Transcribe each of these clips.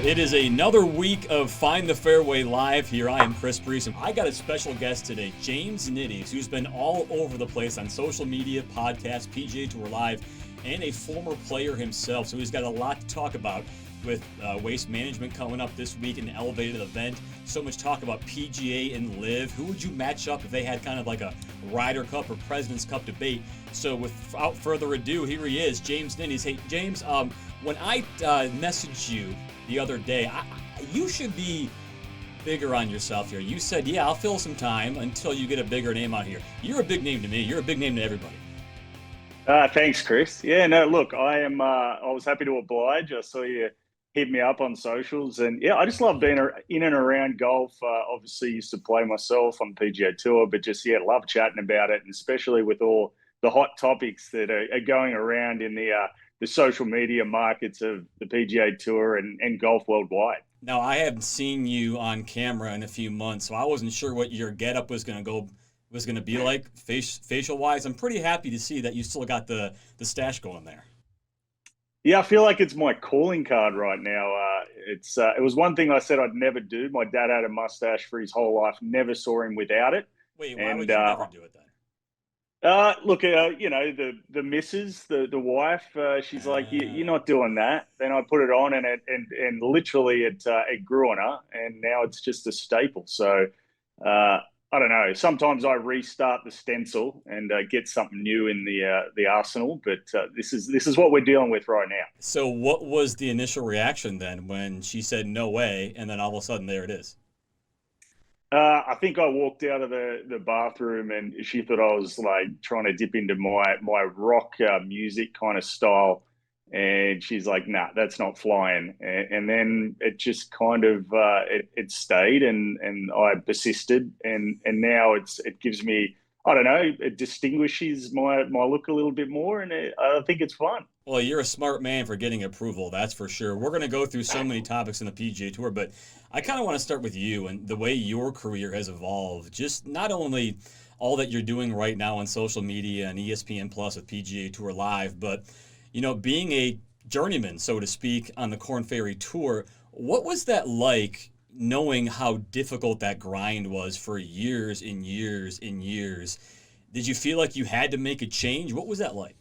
It is another week of Find the Fairway Live here. I am Chris Brees, and I got a special guest today, James Nitties, who's been all over the place on social media, podcasts, PGA Tour Live, and a former player himself. So he's got a lot to talk about with waste management coming up this week, an elevated event. So much talk about PGA and LIV. Who would you match up if they had kind of like a Ryder Cup or President's Cup debate? So without further ado, here he is, James Nitties. Hey, James, when I messaged you the other day, you should be bigger on yourself here. You said, yeah, I'll fill some time until you get a bigger name out here. You're a big name to me. You're a big name to everybody. Thanks, Chris. Yeah, no, look, I was happy to oblige. I saw you hit me up on socials, and yeah, I just love being in and around golf. Obviously, used to play myself on PGA Tour, but just love chatting about it, and especially with all the hot topics that are going around in the social media markets of the PGA Tour and golf worldwide. Now, I haven't seen you on camera in a few months, so I wasn't sure what your getup was going to be like facial wise. I'm pretty happy to see that you still got the stash going there. Yeah, I feel like it's my calling card right now. It was one thing I said I'd never do. My dad had a mustache for his whole life. Never saw him without it. Wait, why would you never do it then? Look, the missus, the wife, she's like, you're not doing that. Then I put it on, and literally it grew on her, and now it's just a staple. So I don't know. Sometimes I restart the stencil and get something new in the arsenal, but this is what we're dealing with right now. So, what was the initial reaction then when she said no way, and then all of a sudden there it is? I think I walked out of the bathroom and she thought I was like trying to dip into my rock music kind of style. And she's like, nah, that's not flying. And then it just kind of, it stayed and I persisted. And now it gives me, I don't know, it distinguishes my look a little bit more. And I think it's fun. Well, you're a smart man for getting approval, that's for sure. We're going to go through so many topics in the PGA Tour, but I kind of want to start with you and the way your career has evolved. Just not only all that you're doing right now on social media and ESPN Plus with PGA Tour Live, but being a journeyman, so to speak, on the Korn Ferry Tour. What was that like, knowing how difficult that grind was for years and years and years? Did you feel like you had to make a change? What was that like?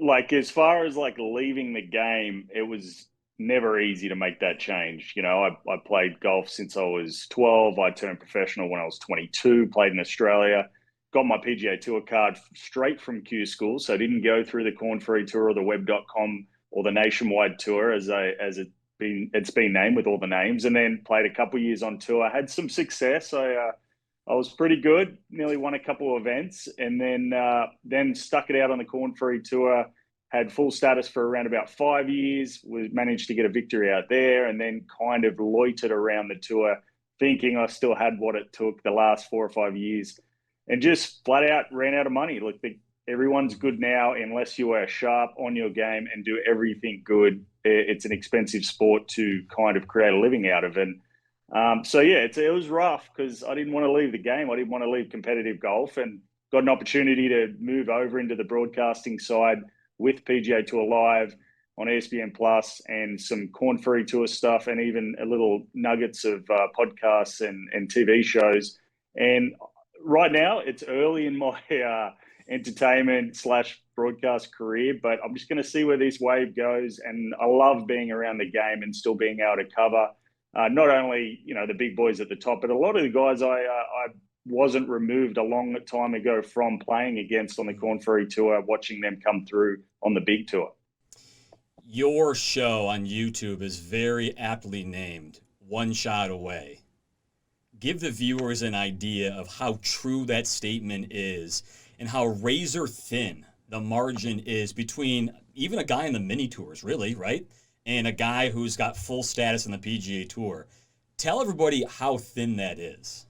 Like as far as like leaving the game, it was never easy to make that change. I played golf since I was 12. I turned professional when I was 22, played in Australia, got my PGA Tour card straight from Q School. So I didn't go through the Korn Ferry Tour or the web.com or the Nationwide Tour as it's been named with all the names, and then played a couple of years on tour. I had some success. I was pretty good, nearly won a couple of events, and then stuck it out on the Korn Ferry Tour, had full status for around about 5 years, managed to get a victory out there, and then kind of loitered around the tour, thinking I still had what it took the last 4 or 5 years, and just flat out ran out of money. Look, everyone's good now unless you are sharp on your game and do everything good. It's an expensive sport to kind of create a living out of. And it was rough because I didn't want to leave the game. I didn't want to leave competitive golf, and got an opportunity to move over into the broadcasting side with PGA Tour Live on ESPN Plus and some Korn Ferry Tour stuff, and even a little nuggets of podcasts and TV shows. And right now it's early in my entertainment / broadcast career, but I'm just going to see where this wave goes. And I love being around the game and still being able to cover not only the big boys at the top, but a lot of the guys I wasn't removed a long time ago from playing against on the Korn Ferry Tour, watching them come through on the big tour. Your show on YouTube is very aptly named One Shot Away. Give the viewers an idea of how true that statement is and how razor thin the margin is between even a guy in the mini tours, really, right? And a guy who's got full status in the PGA Tour. Tell everybody how thin that is.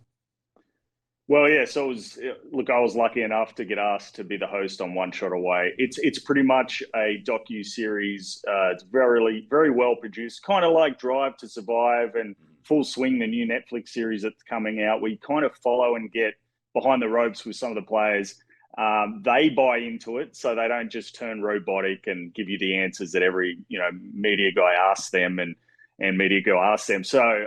Well, yeah. So I was lucky enough to get asked to be the host on One Shot Away. It's pretty much a docu-series. It's very, very well produced, kind of like Drive to Survive and Full Swing, the new Netflix series that's coming out. We kind of follow and get behind the ropes with some of the players. They buy into it, so they don't just turn robotic and give you the answers that every media guy asks them and media guy asks them. So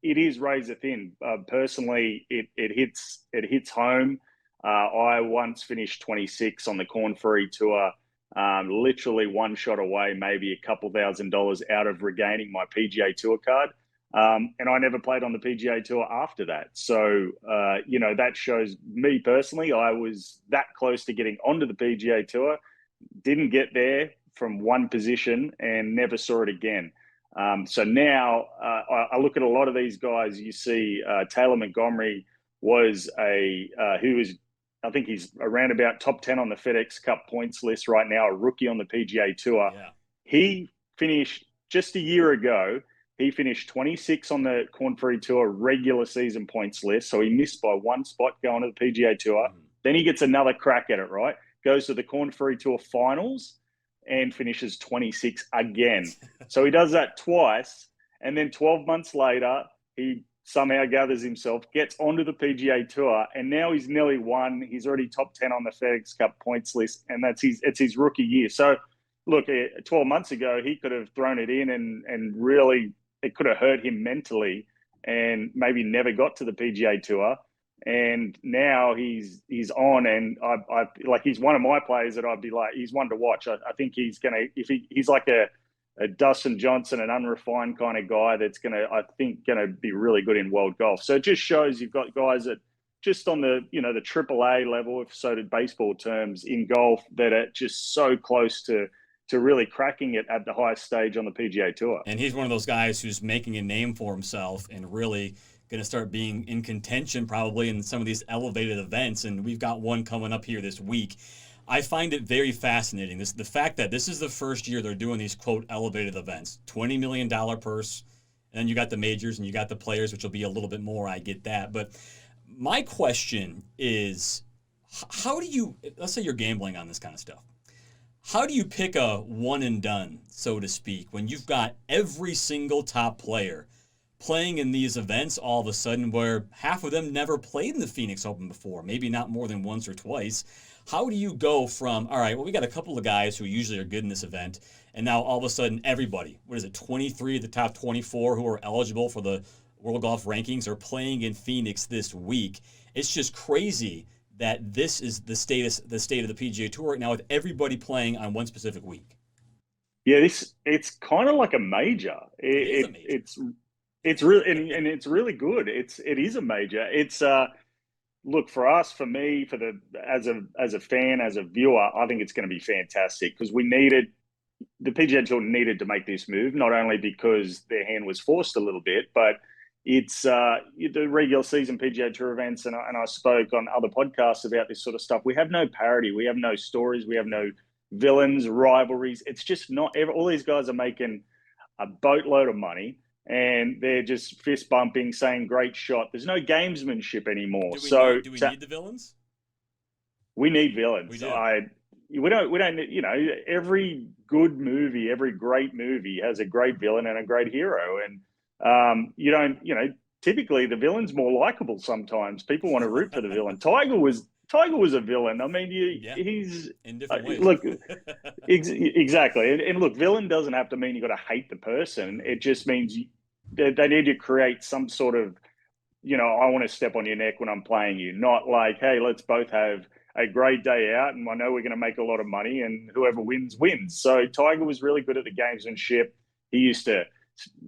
it is razor thin. Personally, it hits home. I once finished 26 on the Corn Ferry Tour, literally one shot away, maybe a couple $1,000s out of regaining my PGA Tour card. And I never played on the PGA Tour after that. So, that shows me personally, I was that close to getting onto the PGA Tour, didn't get there from one position and never saw it again. So now I look at a lot of these guys. You see Taylor Montgomery was I think he's around about top 10 on the FedEx Cup points list right now, a rookie on the PGA Tour. Yeah. He finished just a year ago. He finished 26 on the Corn Ferry Tour regular season points list. So he missed by one spot going to the PGA Tour. Then he gets another crack at it, right? Goes to the Corn Ferry Tour finals and finishes 26 again. So he does that twice. And then 12 months later, he somehow gathers himself, gets onto the PGA Tour, and now he's nearly won. He's already top 10 on the FedEx Cup points list, and it's his rookie year. So, look, 12 months ago, he could have thrown it in and really it could have hurt him mentally and maybe never got to the PGA Tour. And now he's on, and I like he's one of my players that I'd be like, he's one to watch. I think he's gonna he's like a Dustin Johnson, an unrefined kind of guy that's I think gonna be really good in world golf. So it just shows you've got guys that just on the the AAA level, if so did baseball terms in golf, that are just so close to really cracking it at the highest stage on the PGA Tour. And he's one of those guys who's making a name for himself and really going to start being in contention probably in some of these elevated events. And we've got one coming up here this week. I find it very fascinating. The fact that this is the first year they're doing these, quote, elevated events. $20 million purse, and then you got the majors and you got the players, which will be a little bit more. I get that. But my question is, how do you, let's say you're gambling on this kind of stuff. How do you pick a one and done, so to speak, when you've got every single top player playing in these events all of a sudden where half of them never played in the Phoenix Open before, maybe not more than once or twice? How do you go from, all right, well, we got a couple of guys who usually are good in this event, and now all of a sudden everybody, 23 of the top 24 who are eligible for the World Golf Rankings are playing in Phoenix this week? It's just crazy that this is the state of the PGA Tour right now with everybody playing on one specific week. Yeah, it's kind of like a major. It's really and it's really good. It is a major. It's look, for us, for me, as a fan, as a viewer, I think it's going to be fantastic because the PGA Tour needed to make this move, not only because their hand was forced a little bit, but it's the regular season PGA Tour events, and I spoke on other podcasts about this sort of stuff. We have no parity, we have no stories, we have no villains, rivalries. It's just not all these guys are making a boatload of money, and they're just fist bumping, saying "great shot." There's no gamesmanship anymore. Do we need the villains? We need villains. We do. We don't. Every good movie, every great movie has a great villain and a great hero, and typically the villain's more likable sometimes. People want to root for the villain. Tiger was a villain. I mean, he's in different ways. Look, exactly. And look, villain doesn't have to mean you got to hate the person. It just means they need to create some sort of, I want to step on your neck when I'm playing you. Not like, hey, let's both have a great day out, and I know we're going to make a lot of money, and whoever wins, wins. So Tiger was really good at the gamesmanship. He used to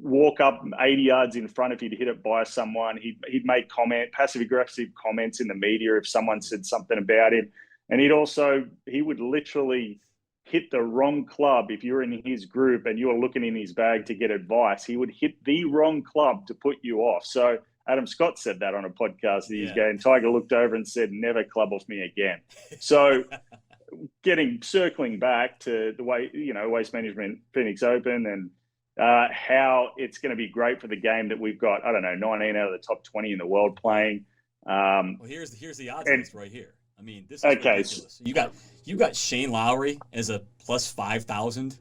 walk up 80 yards in front if he'd hit it by someone. He'd make passive-aggressive comments in the media if someone said something about him. And he would literally hit the wrong club. If you're in his group and you were looking in his bag to get advice, he would hit the wrong club to put you off. So Adam Scott said that on a podcast years ago, and Tiger looked over and said, "Never club off me again." So circling back to the way, Waste Management Phoenix Open and how it's going to be great for the game that we've got, 19 out of the top 20 in the world playing. Well, here's the odds list right here. I mean, this is ridiculous. You got Shane Lowry as a plus 5,000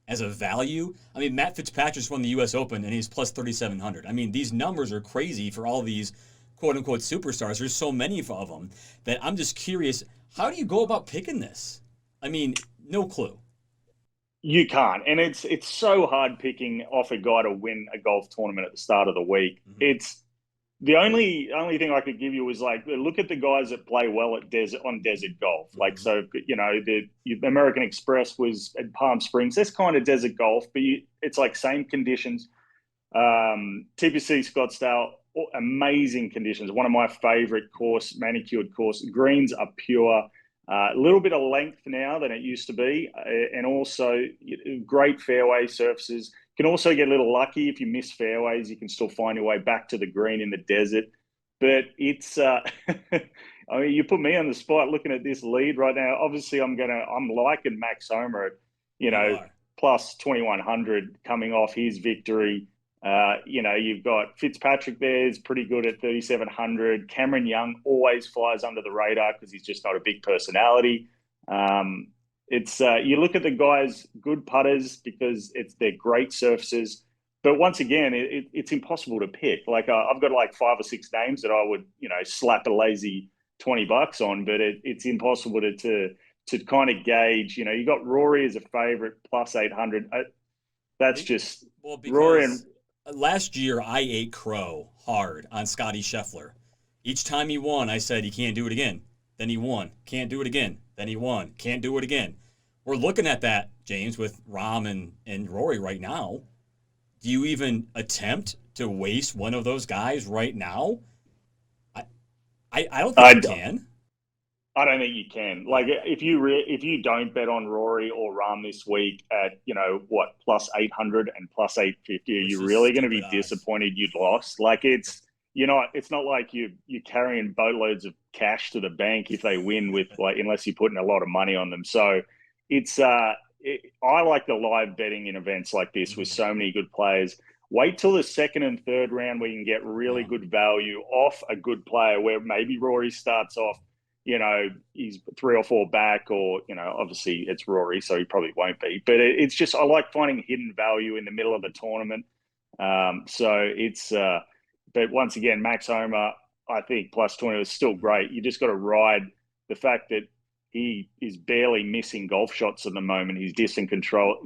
as a value. I mean, Matt Fitzpatrick's won the U.S. Open and he's plus 3,700. I mean, these numbers are crazy for all these quote unquote superstars. There's so many of them that I'm just curious. How do you go about picking this? I mean, no clue. You can't, and it's so hard picking off a guy to win a golf tournament at the start of the week. Mm-hmm. It's the only thing I could give you was like look at the guys that play well at desert golf. Like Mm-hmm. so, the American Express was at Palm Springs. That's kind of desert golf, but it's like same conditions. TPC Scottsdale, amazing conditions. One of my favorite manicured course. Greens are pure. A little bit of length now than it used to be, and also great fairway surfaces. You can also get a little lucky if you miss fairways. You can still find your way back to the green in the desert. But it's, I mean, you put me on the spot looking at this lead right now. Obviously, I'm liking Max Homer at, You are. plus 2100 coming off his victory. You've got Fitzpatrick there is pretty good at 3,700. Cameron Young always flies under the radar because he's just not a big personality. It's you look at the guys, good putters because they're great surfaces. But once again, it's impossible to pick. Like I've got like 5 or 6 names that I would slap a lazy $20 on, but it's impossible to kind of gauge. You got Rory as a favorite plus 800. That's just Well, Rory and because last year I ate crow hard on Scotty Scheffler. Each time he won, I said he can't do it again. Then he won. Can't do it again. Then he won. Can't do it again. We're looking at that, James, with Rahm and Rory right now. Do you even attempt to waste one of those guys right now? I I don't think I, you can. I don't think you can. Like if you don't bet on Rory or Rahm this week at what plus 800 and plus 850, are Which you is really going to be stupid odds. disappointed you'd lost? Like it's not like you're carrying boatloads of cash to the bank if they win with like unless you're putting a lot of money on them. So it's I like the live betting in events like this with Mm-hmm. so many good players. Wait till the second and third round where you can get really Yeah. good value off a good player where maybe Rory starts off he's 3 or 4 back, or obviously it's Rory, so he probably won't be. But it's just I like finding hidden value in the middle of the tournament. But once again, Max Homer, I think plus 20 is still Mm-hmm. great. You just got to ride the fact that he is barely missing golf shots at the moment. His distance control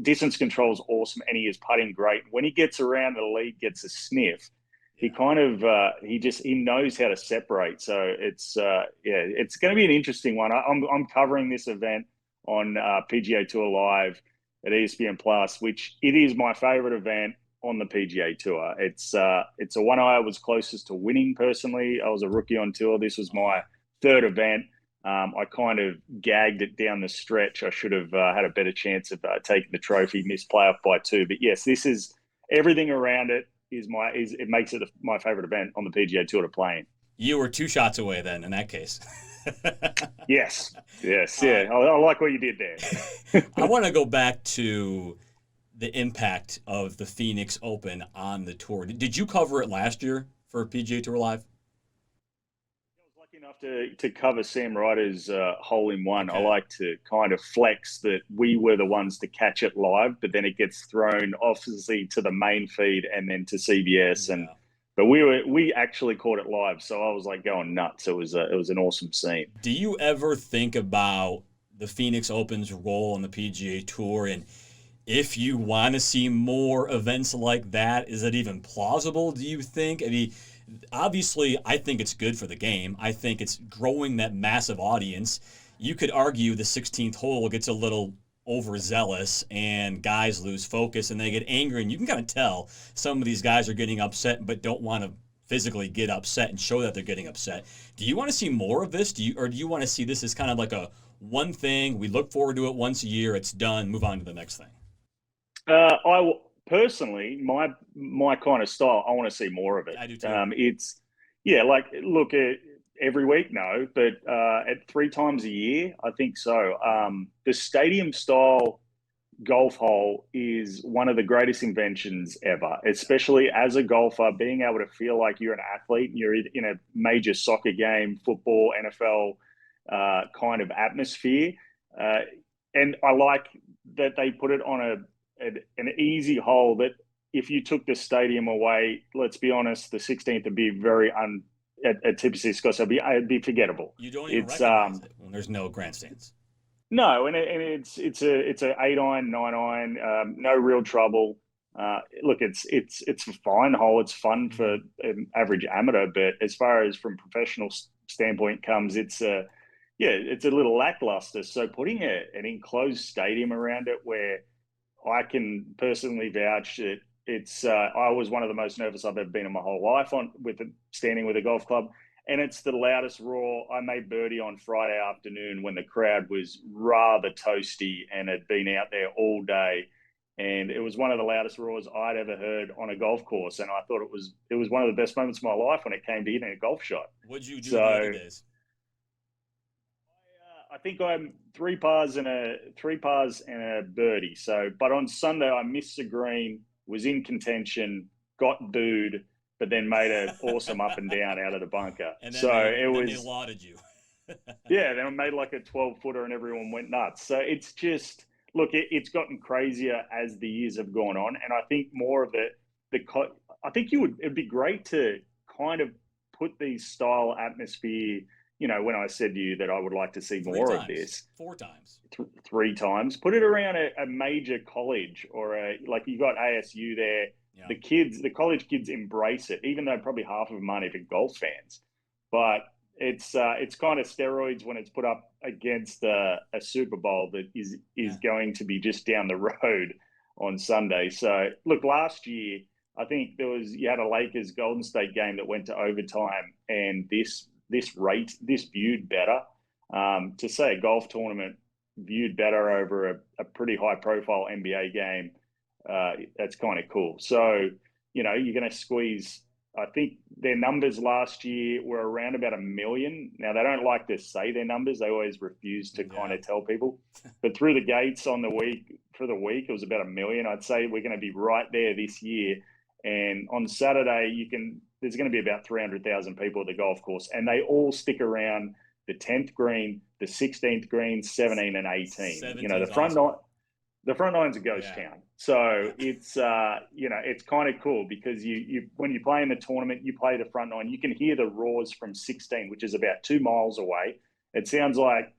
is awesome, and he is putting great. When he gets around, the lead gets a sniff. He Yeah. kind of he knows how to separate. So it's going to be an interesting one. I'm covering this event on PGA Tour Live at ESPN Plus, which it is my favorite event on the PGA Tour. It's a one I was closest to winning personally. I was a rookie on tour. This was my third event. I kind of gagged it down the stretch. I should have had a better chance of taking the trophy. Missed playoff by 2, but yes, this is everything around it it makes it my favorite event on the PGA Tour to play in. You were 2 shots away then in that case. Yes, yes, uh, yeah. I like what you did there. I want to go back to the impact of the Phoenix Open on the tour. Did you cover it last year for PGA Tour Live? I was lucky enough to cover Sam Ryder's hole in one. I Okay. like to kind of flex that we were the ones to catch it live, but then it gets thrown obviously to the main feed and then to CBS. Yeah. But we actually caught it live, so I was like going nuts. It was an awesome scene. Do you ever think about the Phoenix Open's role on the PGA Tour, and if you want to see more events like that, is it even plausible, do you think? I mean, obviously, I think it's good for the game. I think it's growing that massive audience. You could argue the 16th hole gets a little overzealous and guys lose focus and they get angry, and you can kind of tell some of these guys are getting upset but don't want to physically get upset and show that they're getting upset. Do you want to see more of this? Do you want to see this as kind of like a one thing, we look forward to it once a year, it's done, move on to the next thing? I personally, my kind of style, I want to see more of it. I do too. It's like look at every week, no, but at 3 times a year, I think so. The stadium style golf hole is one of the greatest inventions ever, especially as a golfer, being able to feel like you're an athlete and you're in a major soccer game, football, NFL kind of atmosphere. Uh, and I like that they put it on an easy hole that if you took the stadium away, let's be honest, the 16th would be very at TPC Scottsdale, it'd be forgettable. You don't even It's recognize it when there's no grandstands. No, and it's a 8 iron, 9 iron, no real trouble. Look, it's a fine hole. It's fun for an average amateur, but as far as from professional standpoint comes, it's a little lackluster. So putting an enclosed stadium around it, where I can personally vouch that I was one of the most nervous I've ever been in my whole life standing with a golf club. And it's the loudest roar. I made birdie on Friday afternoon when the crowd was rather toasty and had been out there all day. And it was one of the loudest roars I'd ever heard on a golf course. And I thought it was one of the best moments of my life when it came to hitting a golf shot. What'd you do the other days? I think I'm three pars and a birdie. So, but on Sunday I missed the green, was in contention, got booed, but then made an awesome up and down out of the bunker. And then so they lauded you. Yeah, then I made like a 12-footer and everyone went nuts. So it's just, look, it's gotten crazier as the years have gone on. And I think more of I think it'd be great to kind of put these style atmosphere, when I said to you that I would like to see more of this. 4 times. 3 times. Put it around a major college or like you got ASU there. Yeah. The college kids embrace it, even though probably half of them aren't even golf fans. But it's kind of steroids when it's put up against a Super Bowl that is going to be just down the road on Sunday. So look, last year I think you had a Lakers Golden State game that went to overtime, and this viewed better. To say a golf tournament viewed better over a pretty high profile NBA game. That's kind of cool. So, you're going to squeeze, I think their numbers last year were around about 1 million. Now, they don't like to say their numbers. They always refuse to kind of tell people. But through the gates for the week, it was about 1 million. I'd say we're going to be right there this year. And on Saturday, there's going to be about 300,000 people at the golf course. And they all stick around the 10th green, the 16th green, 17 and 18. The front nine's a ghost town. So it's kind of cool because you when you play in the tournament, you play the front nine, you can hear the roars from 16, which is about 2 miles away. It sounds like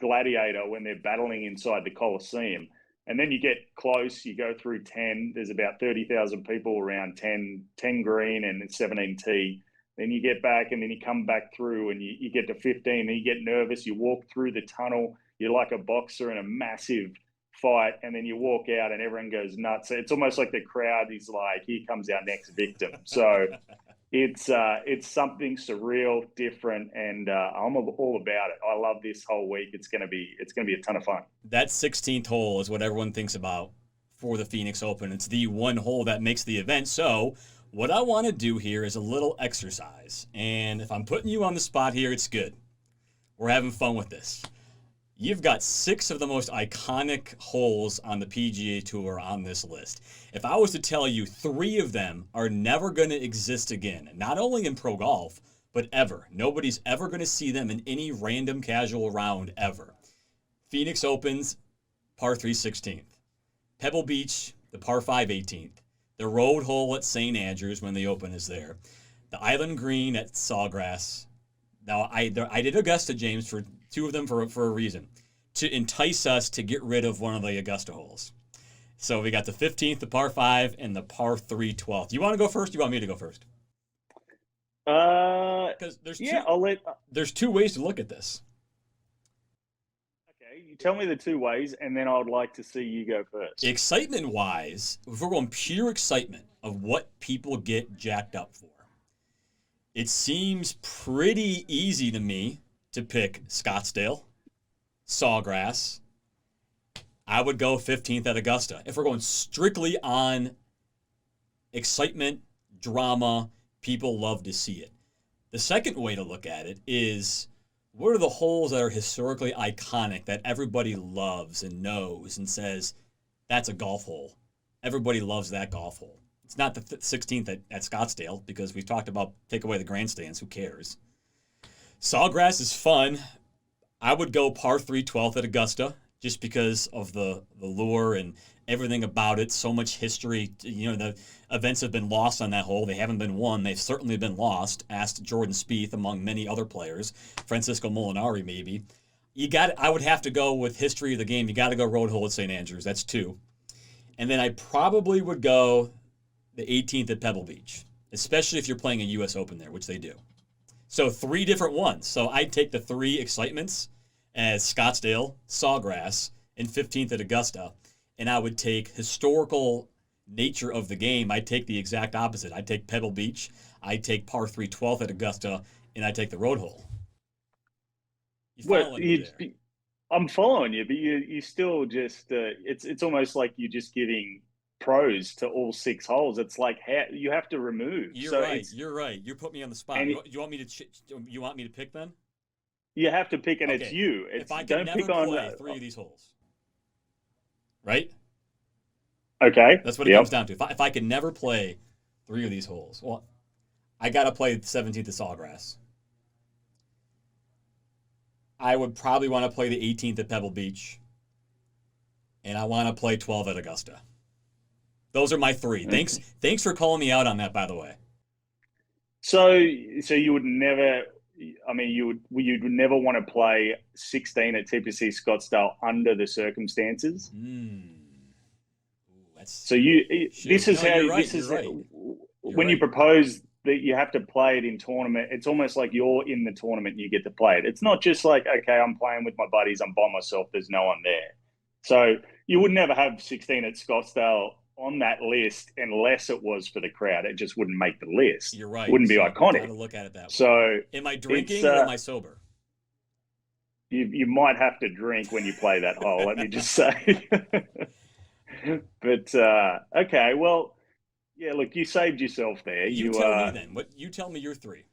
Gladiator when they're battling inside the Coliseum. And then you get close, you go through 10, there's about 30,000 people around 10 green and 17 tee. Then you get back and then you come back through and you get to 15, then you get nervous, you walk through the tunnel, you're like a boxer in a massive fight, and then you walk out and everyone goes nuts. It's almost like the crowd is like, here comes our next victim. So it's something surreal, different, and I'm all about it. I love this whole week. It's gonna be a ton of fun. That 16th hole is what everyone thinks about for the Phoenix Open. It's the one hole that makes the event. So what I want to do here is a little exercise, and if I'm putting you on the spot here, it's good. We're having fun with this. You've got 6 of the most iconic holes on the PGA Tour on this list. If I was to tell you 3 of them are never going to exist again, not only in pro golf, but ever. Nobody's ever going to see them in any random casual round ever. Phoenix Opens, par 3 16th. Pebble Beach, the par 5 18th. The road hole at St. Andrews when the Open is there. The Island Green at Sawgrass. Now, I did Augusta, James, for 2 of them for a reason. To entice us to get rid of one of the Augusta holes. So we got the 15th, the par 5, and the par 3 12th. You want to go first? Or you want me to go first? Because there's 2 ways to look at this. Okay, you tell me the 2 ways, and then I would like to see you go first. Excitement-wise, if we're going pure excitement of what people get jacked up for, it seems pretty easy to me to pick Scottsdale, Sawgrass. I would go 15th at Augusta. If we're going strictly on excitement, drama, people love to see it. The second way to look at it is, what are the holes that are historically iconic that everybody loves and knows and says, that's a golf hole. Everybody loves that golf hole. It's not the 16th at Scottsdale because we've talked about take away the grandstands. Who cares? Sawgrass is fun. I would go par 3 12th at Augusta just because of the lure and everything about it. So much history. You know, the events have been lost on that hole. They haven't been won. They've certainly been lost. Asked Jordan Spieth, among many other players, Francisco Molinari maybe. You got. I would have to go with history of the game. You got to go road hole at St. Andrews. That's two. And then I probably would go the 18th at Pebble Beach, especially if you're playing a U.S. Open there, which they do. So three different ones. So I'd take the three excitements as Scottsdale, Sawgrass, and 15th at Augusta. And I would take historical nature of the game. I'd take the exact opposite. I'd take Pebble Beach. I'd take par 3 12th at Augusta, and I'd take the road hole. You Well, following me there? I'm following you, but you still just it's almost like you're just giving pros to all six holes. It's like you have to remove. You're So right. it's You're right. You put me on the spot. and You want me to? You want me to pick then? you have to pick, and it's Okay. you. If It's I could don't never pick on. play three of these holes, right? Okay. That's what it comes down to. If I could never play three of these holes, well, I got to play the 17th of Sawgrass. I would probably want to play the 18th at Pebble Beach, and I want to play 12 at Augusta. Those are my three. Okay. Thanks for calling me out on that, by the way. So you would never. I mean, you'd never want to play 16 at TPC Scottsdale under the circumstances. That's So shoot. this is No, how you're right. this You're is right. You're when you right. propose that you have to play it in tournament. It's almost like you're in the tournament and you get to play it. It's not just like, okay, I'm playing with my buddies, I'm by myself, there's no one there. So you would never have 16 at Scottsdale on that list unless it was for the crowd. It just wouldn't make the list. You're It right. wouldn't be So you got iconic. to look at it that way. So Am I it's drinking or am I sober? you might have to drink when you play that hole. Let me just say. But okay, well, yeah. Look, you saved yourself there. You You tell me then. What you tell me your three.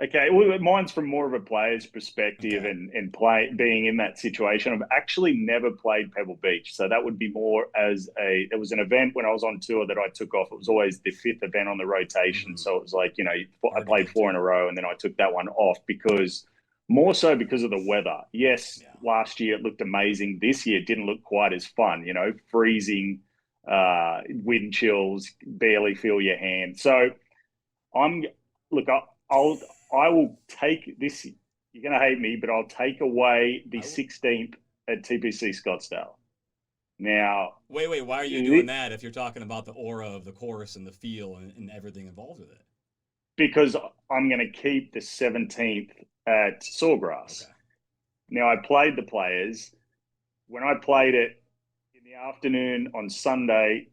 okay? Well, mine's from more of a player's perspective, Okay. and play being in that situation. I've actually never played Pebble Beach, so that would be more as a. It was an event when I was on tour that I took off. It was always the fifth event on the rotation, so it was like I Hard to played get four to. in a row, and then I took that one off because more so because of the weather. Yes, Yeah. last year it looked amazing. This year it didn't look quite as fun. Freezing, wind chills, barely feel your hand. So I'm look. I will take this. You're going to hate me, but I'll take away the I will. 16th at TPC Scottsdale. Now, Wait. Why are you doing that if you're talking about the aura of the course and the feel and everything involved with it? because I'm going to keep the 17th at Sawgrass. Okay. Now, I played the players. When I played it in the afternoon on Sunday,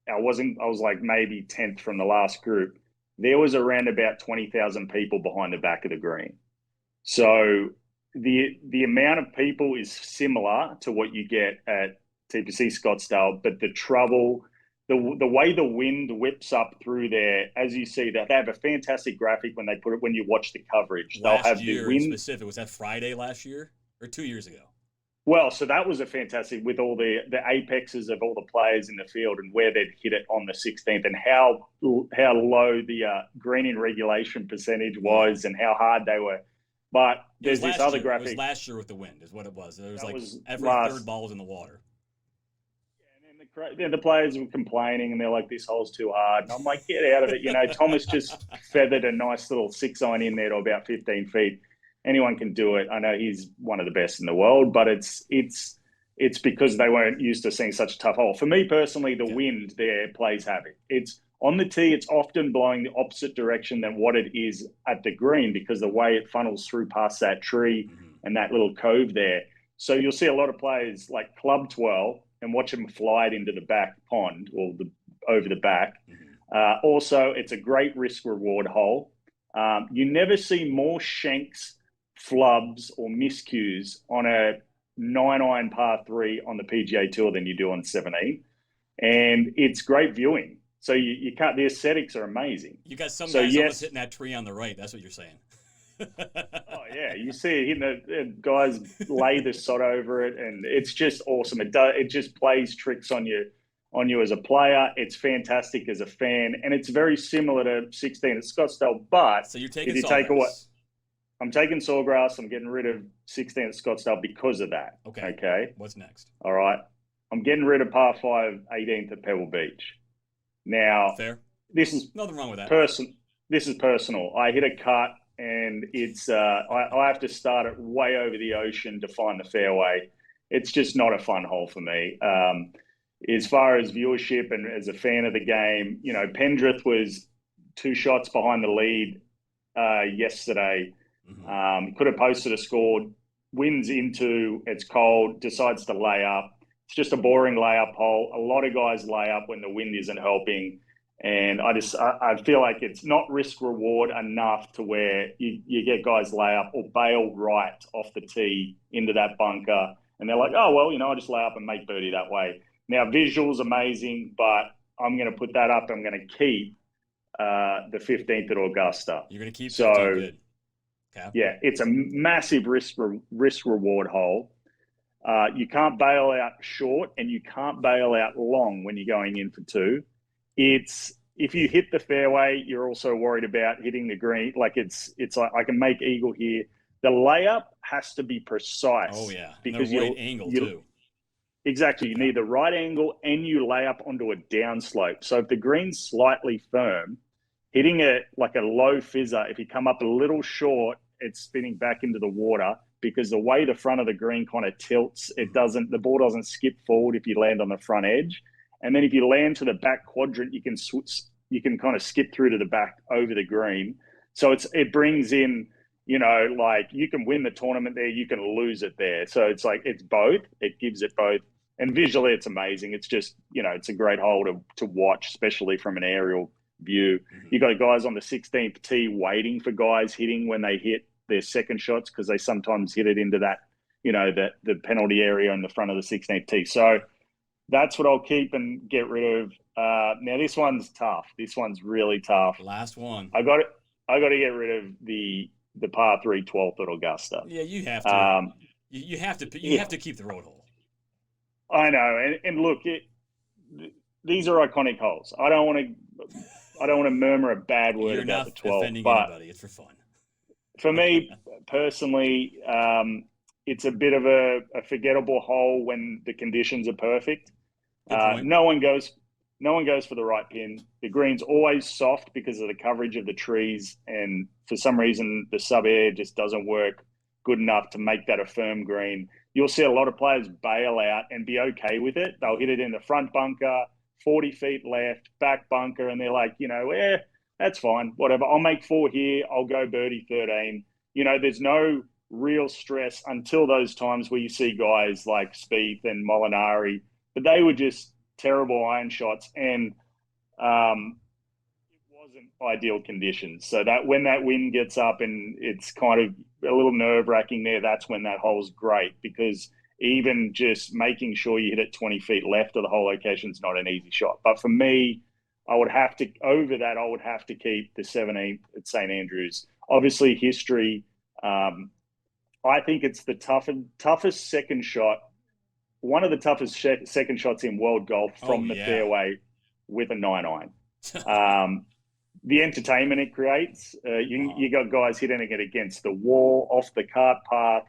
I was like maybe 10th from the last group. There was around about 20,000 people behind the back of the green. So the amount of people is similar to what you get at TPC Scottsdale, but the trouble, the way the wind whips up through there, as you see, that they have a fantastic graphic when they put it when you watch the coverage. They'll Last have the year in wind. specific, was that Friday last year or 2 years ago? Well, so that was a fantastic with all the apexes of all the players in the field and where they'd hit it on the 16th and how low the green in regulation percentage Yeah. was and how hard they were. But It was there's this last other year. It was graphic last year with the wind, is what it was. There was that like was every third last. ball was in the water. And then the players were complaining and they're like, "This hole's too hard." And I'm like, "Get out of it!" Thomas just feathered a nice little 6-iron in there to about 15 feet. Anyone can do it. I know he's one of the best in the world, but it's because they weren't used to seeing such a tough hole. For me personally, the Okay. wind there plays havoc. It's on the tee, it's often blowing the opposite direction than what it is at the green because the way it funnels through past that tree and that little cove there. So you'll see a lot of players like club 12 and watch them fly it into the back pond or over the back. Also, it's a great risk reward hole. You never see more shanks, flubs, or miscues on a 9-iron par 3 on the PGA Tour than you do on 17. And it's great viewing. So you can't, the aesthetics are amazing. You got some So guys almost yes, hitting that tree on the right. That's what you're saying. oh yeah, you see it hitting guys lay the sod over it, and it's just awesome. It just plays tricks on you as a player. It's fantastic as a fan, and it's very similar to 16 at Scottsdale. But So you're taking if you take away, Sawgrass. I'm taking Sawgrass. I'm getting rid of 16 at Scottsdale because of that. Okay. Okay. What's next? All right. I'm getting rid of par 5, 18th at Pebble Beach. Now, Fair. this is Nothing wrong with that. This is personal. I hit a cut, and it's I have to start it way over the ocean to find the fairway. It's just not a fun hole for me. As far as viewership and as a fan of the game, you know, Pendrith was 2 shots behind the lead yesterday. Could have posted a score. Wins into, it's cold, decides to lay up. It's just a boring layup hole. A lot of guys lay up when the wind isn't helping. And I feel like it's not risk reward enough to where you get guys lay up or bail right off the tee into that bunker. And they're like, oh, well, you know, I'll just lay up and make birdie that way. Now, visuals amazing, but I'm going to put that up. I'm going to keep the 15th at Augusta. You're going to keep 15 so good. Okay. Yeah, it's a massive risk reward hole. You can't bail out short and you can't bail out long when you're going in for 2. It's if you hit the fairway, you're also worried about hitting the green. Like it's like I can make eagle here. The layup has to be precise. Oh yeah, because the right angle too. Exactly, you need the right angle and you lay up onto a downslope. So if the green's slightly firm, hitting it like a low fizzer, if you come up a little short, it's spinning back into the water because the way the front of the green kind of tilts, the ball doesn't skip forward if you land on the front edge. And then if you land to the back quadrant, you can kind of skip through to the back over the green. So it brings in, you know, like you can win the tournament there, you can lose it there. So it's like, it's both. It gives it both. And visually, it's amazing. It's just, you know, it's a great hole to watch, especially from an aerial view. You got guys on the 16th tee waiting for guys hitting when they hit their second shots because they sometimes hit it into that, you know, the penalty area in the front of the 16th tee. So that's what I'll keep and get rid of. Now this one's tough. This one's really tough. Last one. I got to get rid of the par 3 12th at Augusta. Yeah, you have to. You have to. You have to keep the road hole. I know, and look, these are iconic holes. I don't want to murmur a bad word You're about not the 12th, offending but anybody. It's for fun. For me personally, it's a bit of a forgettable hole when the conditions are perfect. No one goes for the right pin. The green's always soft because of the coverage of the trees, and for some reason the sub air just doesn't work good enough to make that a firm green. You'll see a lot of players bail out and be okay with it. They'll hit it in the front bunker, 40 feet left, back bunker, and they're like, you know, that's fine, whatever. I'll make 4 here. I'll go birdie 13. You know, there's no real stress until those times where you see guys like Spieth and Molinari, but they were just terrible iron shots, and it wasn't ideal conditions. So that when that wind gets up and it's kind of a little nerve-wracking there, that's when that hole's great, because even just making sure you hit it 20 feet left of the hole location is not an easy shot. But for me, I would have to keep the 17th at St. Andrews. Obviously, history. I think it's the toughest second shot, one of the toughest second shots in world golf from the fairway with a 9-iron. The entertainment it creates. You got guys hitting it against the wall, off the cart path.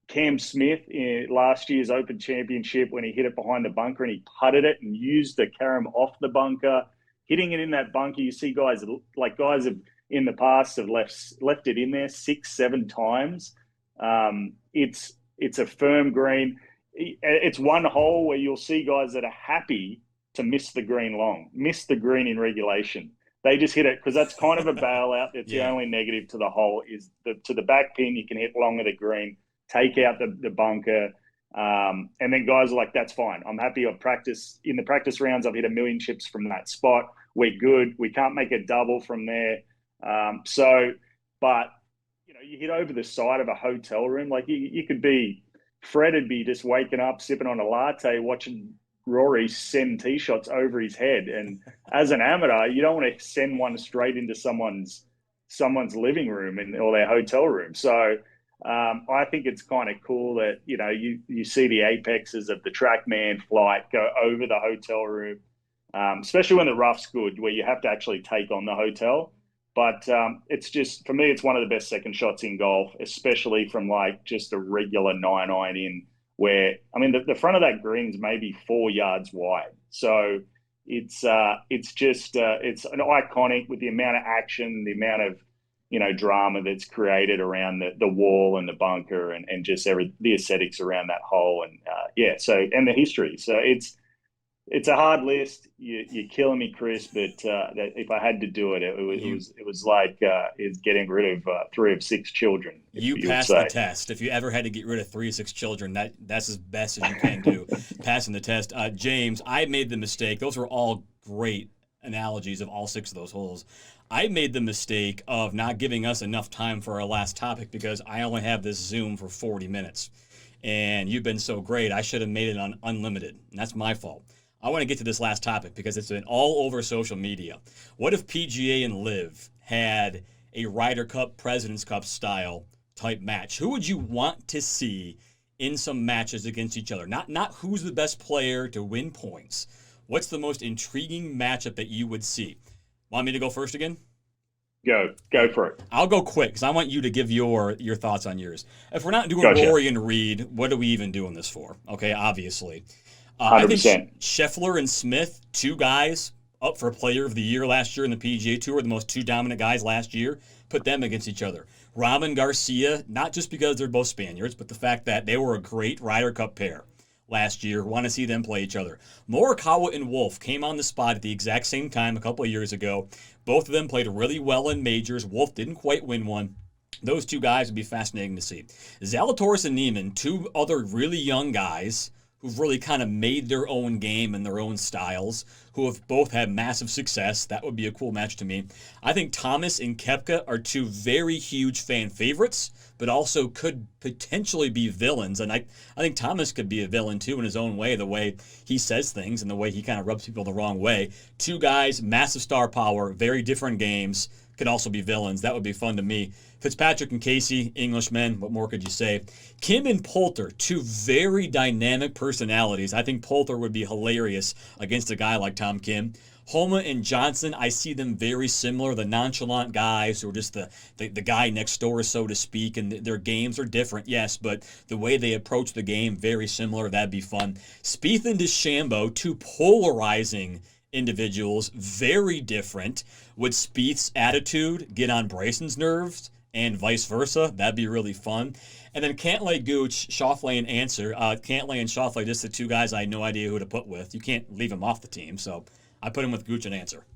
Cam Smith in last year's Open Championship, when he hit it behind the bunker and he putted it and used the carom off the bunker, hitting it in that bunker. You see guys have in the past have left it in there 6-7 times. It's a firm green. It's one hole where you'll see guys that are happy to miss the green in regulation. They just hit it because that's kind of a bailout. It's the only negative to the hole is to the back pin. You can hit long of the green, take out the bunker. And then guys are like, that's fine. I'm happy. In the practice rounds, I've hit 1 million chips from that spot. We're good. We can't make a double from there. But you know, you hit over the side of a hotel room. Like you could be, Fred would be just waking up, sipping on a latte, watching Rory send tee shots over his head. And as an amateur, you don't want to send one straight into someone's living room or their hotel room. So I think it's kind of cool that, you know, you see the apexes of the TrackMan flight go over the hotel room, especially when the rough's good, where you have to actually take on the hotel. But it's just, for me, it's one of the best second shots in golf, especially from like just a regular 9 iron in, where, I mean, the front of that green is maybe 4 yards wide. So it's just it's an iconic with the amount of action, the amount of drama that's created around the wall and the bunker, and just the aesthetics around that hole, and yeah, so, and the history. So it's a hard list. You're killing me, Chris. But if I had to do it, it was like is getting rid of 3 of 6 children. If You you would passed the say. test. If you ever had to get rid of 3 of 6 children, that's as best as you can do. Passing the test. James, I made the mistake. Those were all great analogies of all 6 of those holes. I made the mistake of not giving us enough time for our last topic because I only have this Zoom for 40 minutes. And you've been so great. I should have made it on unlimited. And that's my fault. I want to get to this last topic because it's been all over social media. What if PGA and LIV had a Ryder Cup, President's Cup style type match? Who would you want to see in some matches against each other? Not who's the best player to win points. What's the most intriguing matchup that you would see? Want me to go first again? Go for it. I'll go quick because I want you to give your thoughts on yours. If we're not doing Gotcha. Rory and Reed, what are we even doing this for? Okay, obviously. I 100%. think Scheffler and Smith, 2 guys up for Player of the Year last year in the PGA Tour, the most 2 dominant guys last year. Put them against each other. Rahm and Garcia, not just because they're both Spaniards, but the fact that they were a great Ryder Cup pair last year. Want to see them play each other. Morikawa and Wolff came on the spot at the exact same time a couple of years ago. Both of them played really well in majors. Wolff didn't quite win one. Those 2 guys would be fascinating to see. Zalatoris and Neiman, 2 other really young guys who've really kind of made their own game and their own styles, who have both had massive success. That would be a cool match to me. I think Thomas and Koepka are 2 very huge fan favorites, but also could potentially be villains. And I think Thomas could be a villain too in his own way, the way he says things and the way he kind of rubs people the wrong way. 2 guys, massive star power, very different games, could also be villains. That would be fun to me. Fitzpatrick and Casey, Englishmen, what more could you say? Kim and Poulter, 2 very dynamic personalities. I think Poulter would be hilarious against a guy like Tom Kim. Homa and Johnson, I see them very similar. The nonchalant guys who are just the guy next door, so to speak, and their games are different, yes, but the way they approach the game, very similar. That'd be fun. Spieth and DeChambeau, 2 polarizing individuals, very different. Would Spieth's attitude get on Brayson's nerves and vice versa? That'd be really fun. And then Cantlay, Gooch, Schauffele, and Answer. Cantlay and Schauffele, just the 2 guys I had no idea who to put with. You can't leave them off the team, so I put him with Gooch and Answer.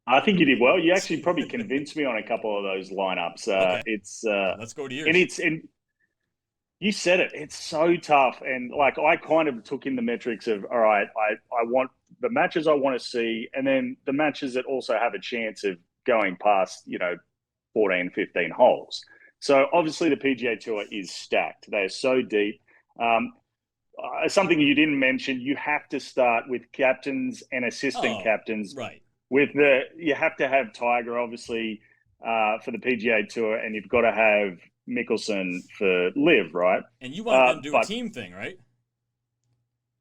I think you did well. You actually probably convinced me on a couple of those lineups. Okay. It's Let's go to yours. and you said it. It's so tough, and like I kind of took in the metrics of, all right, I want the matches I want to see, and then the matches that also have a chance of going past 14, 15 holes. So obviously the PGA Tour is stacked. They are so deep. Something you didn't mention, you have to start with captains and assistant captains. Right. You have to have Tiger, obviously, for the PGA Tour, and you've got to have Mickelson for LIV, right? And you want them to do a team thing, right?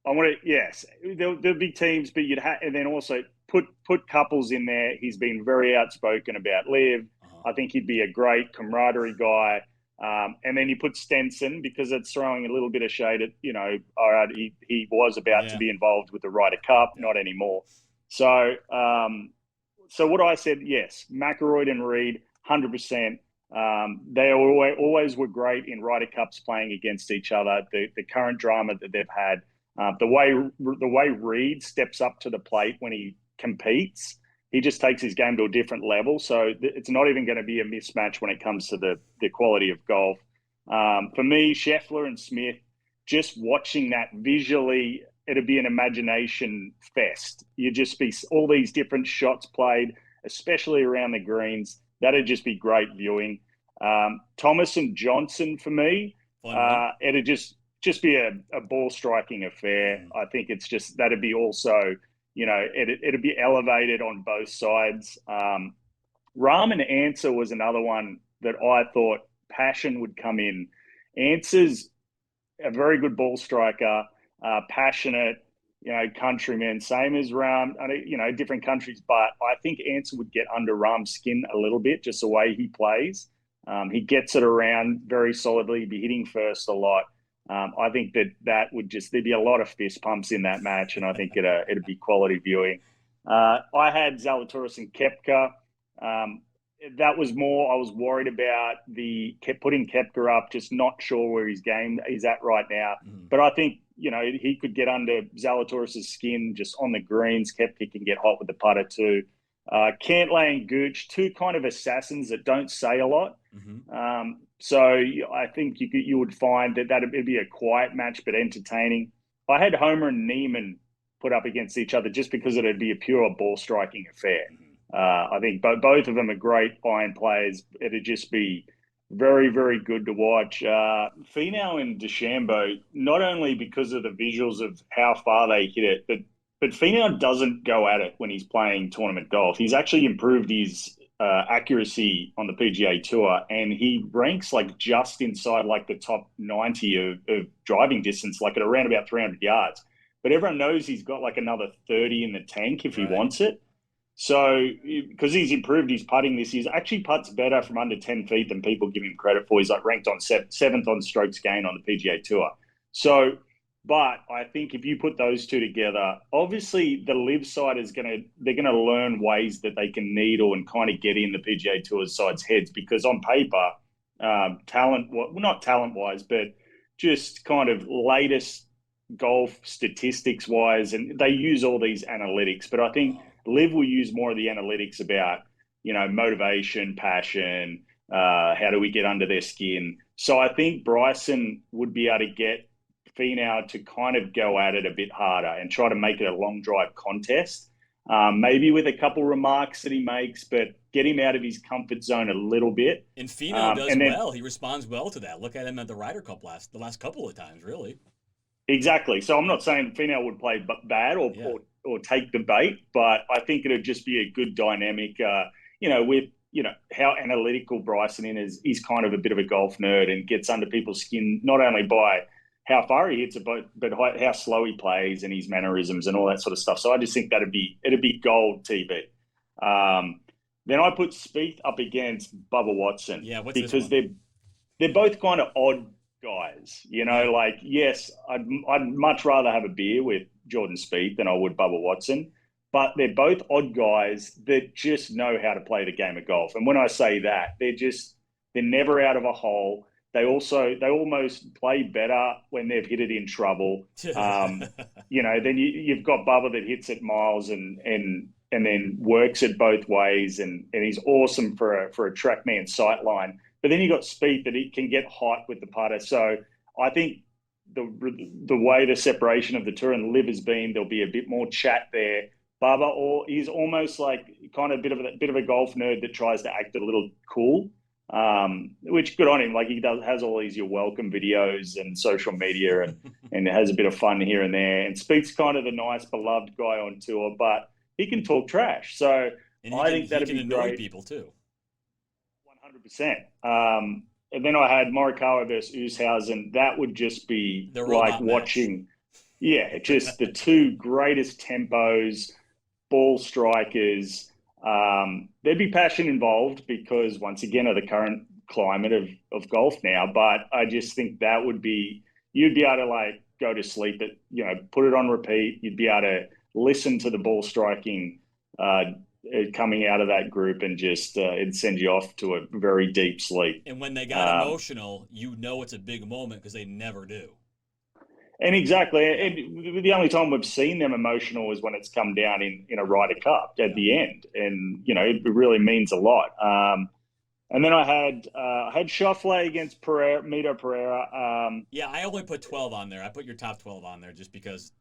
I want to, yes. There'll be teams, but you'd have, and then also put couples in there. He's been very outspoken about LIV. I think he'd be a great camaraderie guy. And then you put Stenson because it's throwing a little bit of shade at, all right, he was about to be involved with the Ryder Cup, not anymore. So, so what I said, yes, McIlroy and Reed, 100%. They always were great in Ryder Cups playing against each other. The current drama that they've had, the way Reed steps up to the plate when he competes, he just takes his game to a different level. So it's not even going to be a mismatch when it comes to the quality of golf. For me, Scheffler and Smith, just watching that visually, it'd be an imagination fest. You'd just be all these different shots played, especially around the greens. That'd just be great viewing. Thomas and Johnson for me, it'd just be a ball striking affair. I think it's just that'd be also, it'd be elevated on both sides. Rahm and Answer was another one that I thought passion would come in. Answer's a very good ball striker, passionate. countrymen, same as Rahm, different countries. But I think Ansel would get under Rahm's skin a little bit, just the way he plays. He gets it around very solidly. He'd be hitting first a lot. I think that would there'd be a lot of fist pumps in that match, and I think it'd be quality viewing. I had Zalatoris and Koepka. That was more, I was worried about putting Koepka up, just not sure where his game is at right now. But I think, he could get under Zalatoris' skin just on the greens. Koepka can get hot with the putter too. Cantlay and Gooch, two kind of assassins that don't say a lot. So I think you would find that it'd be a quiet match, but entertaining. I had Homer and Neiman put up against each other just because it'd be a pure ball striking affair. I think both of them are great iron players. It'd just be very, very good to watch. Finau and DeChambeau, not only because of the visuals of how far they hit it, but Finau doesn't go at it when he's playing tournament golf. He's actually improved his accuracy on the PGA Tour, and he ranks just inside the top 90 of driving distance, at around about 300 yards. But everyone knows he's got another 30 in the tank if he wants it. So, because he's improved his putting this year, actually putts better from under 10 feet than people give him credit for. He's ranked on seventh on strokes gained on the PGA Tour. So, but I think if you put those two together, obviously the LIV side they're gonna learn ways that they can needle and kind of get in the PGA Tour side's heads, because on paper, not talent wise, but just kind of latest golf statistics wise, and they use all these analytics. But I think LIV will use more of the analytics about, motivation, passion, how do we get under their skin. So I think Bryson would be able to get Finau to kind of go at it a bit harder and try to make it a long drive contest, maybe with a couple remarks that he makes, but get him out of his comfort zone a little bit. And Finau does well. He responds well to that. Look at him at the Ryder Cup the last couple of times, really. Exactly. So I'm not saying Finau would play bad or take the bait, but I think it'd just be a good dynamic, with, how analytical Bryson is. He's kind of a bit of a golf nerd and gets under people's skin, not only by how far he hits it, but how slow he plays and his mannerisms and all that sort of stuff. So I just think it'd be gold TV. Then I put Spieth up against Bubba Watson. Yeah, because they're both kind of odd guys. Yes, I'd much rather have a beer with Jordan Spieth than I would Bubba Watson, but they're both odd guys that just know how to play the game of golf. And when I say that, they're never out of a hole. They almost play better when they've hit it in trouble. Then you've got Bubba that hits it miles and then works it both ways, and he's awesome for a TrackMan sight line. But then you got Spieth that he can get hot with the putter. So I think the way the separation of the tour and LIV has been, there'll be a bit more chat there. Bubba, or he's almost kind of a bit of a golf nerd that tries to act a little cool. Which good on him. He has all these "You're welcome" videos and social media, and has a bit of fun here and there. And Spieth's kind of the nice, beloved guy on tour, but he can talk trash. So I think that'd be great. People too. 100%. And then I had Morikawa versus Oosthuizen. That would just be like watching, just the two greatest tempos, ball strikers. There'd be passion involved because, once again, of the current climate of golf now. But I just think that would be, you'd be able to go to sleep at, put it on repeat. You'd be able to listen to the ball striking coming out of that group, and just it'd send you off to a very deep sleep. And when they got emotional, it's a big moment, because they never do. And exactly, and the only time we've seen them emotional is when it's come down in a Ryder Cup at the end, and it really means a lot. And then I had Schauffele against Mito Pereira. I only put 12 on there. I put your top 12 on there just because,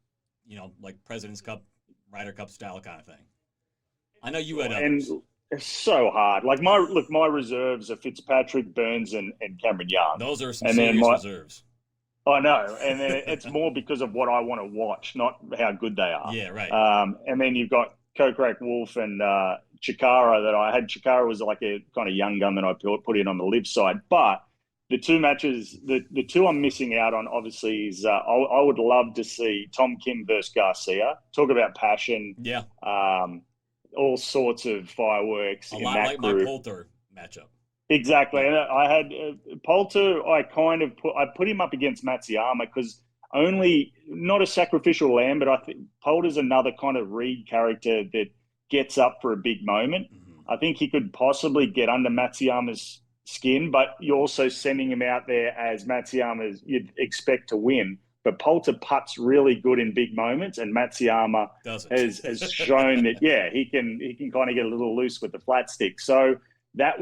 President's Cup, Ryder Cup style kind of thing. I know you had others. And it's so hard. My reserves are Fitzpatrick, Burns, and Cameron Young. Those are some serious reserves. I know, and then it's more because of what I want to watch, not how good they are. Yeah, right. And then you've got Kokrak Wolf and Chikara that I had. Chikara was like a kind of young gun that I put in on the LIV side. But the two matches, the two I'm missing out on, obviously, is I would love to see Tom Kim versus Garcia. Talk about passion. Yeah. All sorts of fireworks in that group. A lot like my Poulter matchup. Exactly. And I had Poulter, I put him up against Matsuyama because only, not a sacrificial lamb, but I think Poulter's another kind of Reed character that gets up for a big moment. I think he could possibly get under Matsuyama's skin, but you're also sending him out there as Matsuyama you'd expect to win. But Poulter putts really good in big moments, and Matsuyama has shown that he can kind of get a little loose with the flat stick. So that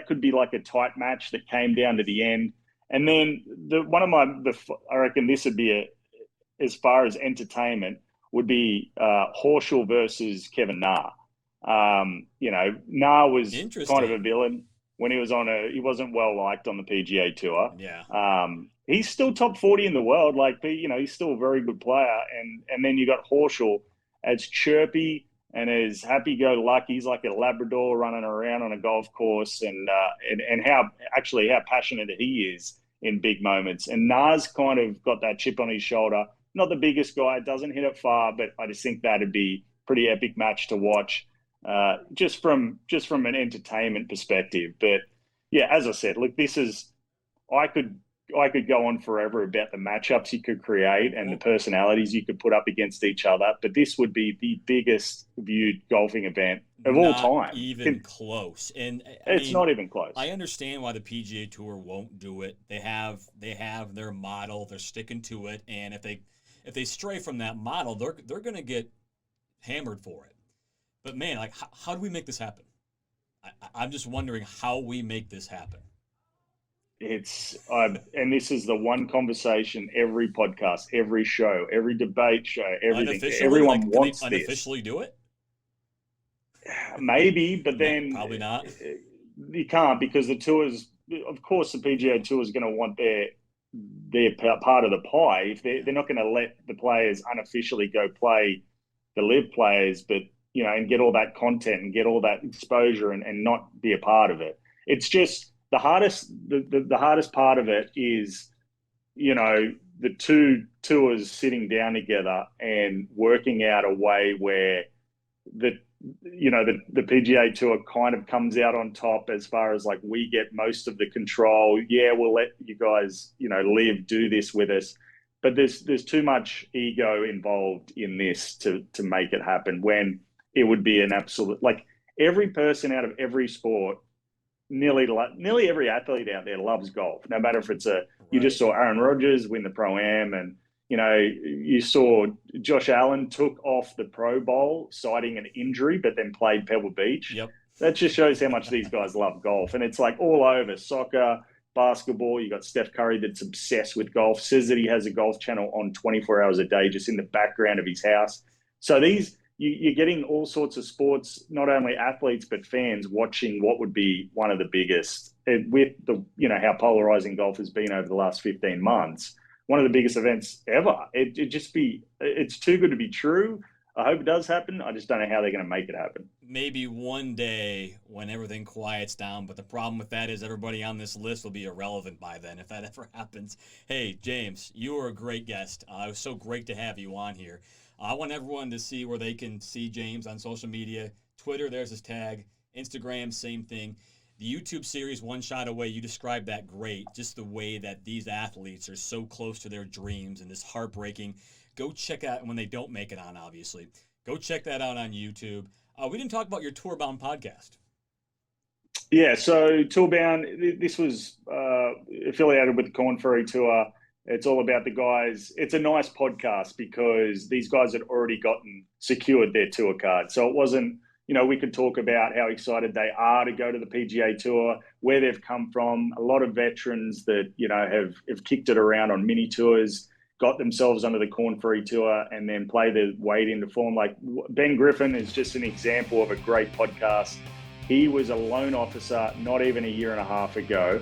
could be like a tight match that came down to the end. And then I reckon this would be as far as entertainment would be Horschel versus Kevin Na. Na was kind of a villain when he was he wasn't well liked on the PGA Tour. Yeah. He's still top 40 in the world. He's still a very good player. And then you got Horschel as chirpy and as happy-go-lucky. He's like a Labrador running around on a golf course, and how passionate he is in big moments. And Nas kind of got that chip on his shoulder. Not the biggest guy, doesn't hit it far, but I just think that'd be a pretty epic match to watch. Just from an entertainment perspective. But yeah, as I said, look, I could go on forever about the matchups you could create and the personalities you could put up against each other. But this would be the biggest viewed golfing event of all time. Even close. And it's not even close. I understand why the PGA Tour won't do it. They have their model. They're sticking to it. And if they stray from that model, they're going to get hammered for it. But man, how do we make this happen? I'm just wondering how we make this happen. And this is the one conversation, every podcast, every show, every debate show, everything. Everyone wants this. Unofficially do it? Maybe, but then probably not. You can't, because the tours. Of course, the PGA Tour is going to want their part of the pie. If they're not going to let the players unofficially go play the LIV players, but and get all that content and get all that exposure and not be a part of it. It's just the hardest part of it is, the two tours sitting down together and working out a way where the PGA Tour kind of comes out on top as far as we get most of the control. Yeah, we'll let you guys, LIV do this with us. But there's too much ego involved in this to make it happen, when it would be an absolute, every person out of every sport, nearly every athlete out there loves golf. No matter if it's you just saw Aaron Rodgers win the Pro-Am, and, you saw Josh Allen took off the Pro Bowl citing an injury, but then played Pebble Beach. Yep. That just shows how much these guys love golf. And it's all over soccer, basketball. You got Steph Curry that's obsessed with golf, says that he has a golf channel on 24 hours a day, just in the background of his house. So you're getting all sorts of sports, not only athletes, but fans watching what would be one of the biggest, with how polarizing golf has been over the last 15 months, one of the biggest events ever. It's too good to be true. I hope it does happen. I just don't know how they're going to make it happen. Maybe one day when everything quiets down, but the problem with that is everybody on this list will be irrelevant by then, if that ever happens. Hey, James, you are a great guest. It was so great to have you on here. I want everyone to see where they can see James on social media. Twitter, there's his tag. Instagram, same thing. The YouTube series, One Shot Away, you described that great. Just the way that these athletes are so close to their dreams, and this heartbreaking. Go check out when they don't make it on, obviously. Go check that out on YouTube. We didn't talk about your Tourbound podcast. Yeah, so Tourbound, this was affiliated with the Corn Ferry Tour. It's all about the guys. It's a nice podcast because these guys had already secured their tour card. So it wasn't, we could talk about how excited they are to go to the PGA Tour, where they've come from. A lot of veterans that, have kicked it around on mini tours, got themselves under the Corn Ferry Tour, and then play their way into form. Like Ben Griffin is just an example of a great podcast. He was a loan officer not even a year and a half ago,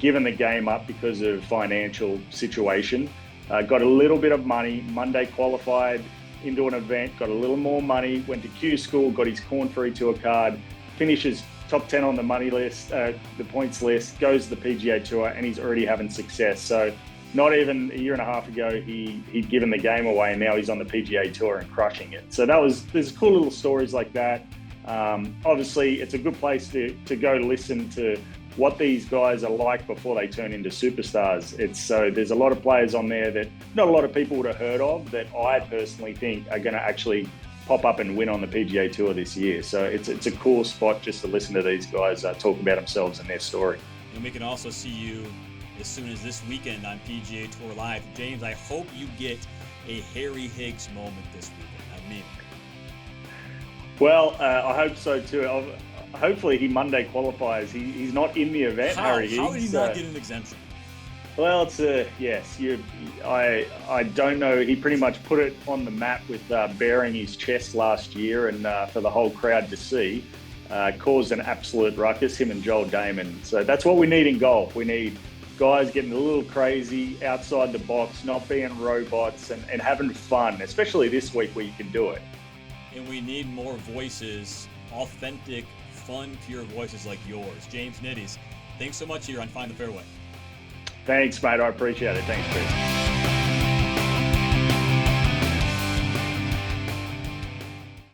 given the game up because of financial situation. Got a little bit of money, Monday qualified into an event, got a little more money, went to Q school, got his Corn Ferry Tour card, finishes top 10 on the money list, the points list, goes to the PGA Tour, and he's already having success. So not even a year and a half ago, he'd given the game away, and now he's on the PGA Tour and crushing it. So there's cool little stories like that. Obviously, it's a good place to go listen to what these guys are like before they turn into superstars. There's a lot of players on there that not a lot of people would have heard of that I personally think are going to actually pop up and win on the PGA Tour this year. So it's a cool spot just to listen to these guys talk about themselves and their story. And we can also see you as soon as this weekend on PGA Tour Live. James, I hope you get a Harry Higgs moment this weekend. I mean it. Well, I hope so too. Hopefully he Monday qualifies. He's not in the event, Harry Higgs. How did he not get an exemption? Well, it's yes. I don't know. He pretty much put it on the map with baring his chest last year, and for the whole crowd to see, caused an absolute ruckus. Him and Joel Damon. So that's what we need in golf. We need guys getting a little crazy outside the box, not being robots, and having fun. Especially this week where you can do it. And we need more voices, authentic, fun, pure voices like yours. James Nitties, thanks so much here on Find the Fairway. Thanks, mate. I appreciate it. Thanks, Chris.